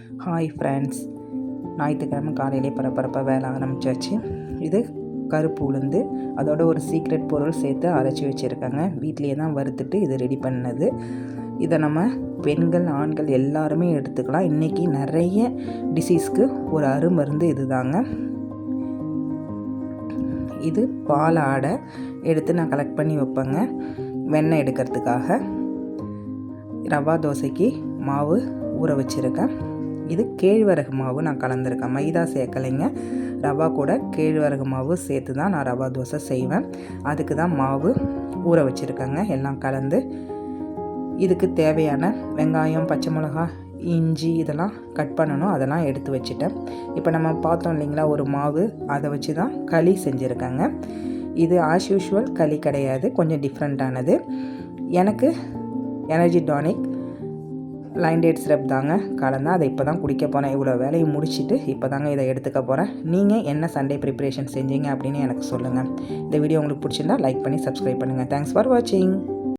Hi friends, ஞாயிற்றுக்கிழமை காலையிலே பரபரப்பாக வேலை ஆரம்பித்தாச்சு. இது கருப்பு உளுந்து, அதோட ஒரு சீக்ரெட் பொருள் சேர்த்து அரைச்சி வச்சுருக்காங்க. வீட்லேயே தான் வறுத்துட்டு இது ரெடி பண்ணது. இதை நம்ம பெண்கள் ஆண்கள் எல்லாருமே எடுத்துக்கலாம். இன்றைக்கி நிறைய டிசீஸ்க்கு ஒரு அருமருந்து இது தாங்க. இது பால் ஆடை எடுத்து நான் கலெக்ட் பண்ணி வைப்பேங்க வெண்ணெய் எடுக்கிறதுக்காக. ரவா தோசைக்கு மாவு ஊற வச்சுருக்கேன். இது கேழ்வரகு மாவு நான் கலந்துருக்கேன், மைதா சேர்க்கலைங்க. ரவா கூட கேழ்வரகு மாவு சேர்த்து தான் நான் ரவா தோசை செய்வேன். அதுக்கு தான் மாவு ஊற வச்சுருக்கேங்க, எல்லாம் கலந்து. இதுக்கு தேவையான வெங்காயம், பச்சை மிளகா, இஞ்சி இதெல்லாம் கட் பண்ணணும், அதெல்லாம் எடுத்து வச்சுட்டேன். இப்போ நம்ம பார்த்தோம் இல்லைங்களா ஒரு மாவு, அதை வச்சு தான் களி செஞ்சுருக்கேங்க. இது ஆஸ் யூஷுவல் களி கிடையாது, கொஞ்சம் டிஃப்ரெண்ட்டானது. எனக்கு energy tonic line date syrup தாங்க கலந்தேன். அதை இப்போ தான் குடிக்க போகிறேன். இவ்வளோ வேலையை முடிச்சுட்டு இப்போ தாங்க இதை எடுத்துக்க போகிறேன். நீங்கள் என்ன சண்டே ப்ரிப்ரேஷன் செஞ்சீங்க அப்படின்னு எனக்கு சொல்லுங்கள். இந்த வீடியோ உங்களுக்கு பிடிச்சிருந்தா லைக் பண்ணி சப்ஸ்கிரைப் பண்ணுங்கள். தேங்க்ஸ் ஃபார் வாட்சிங்.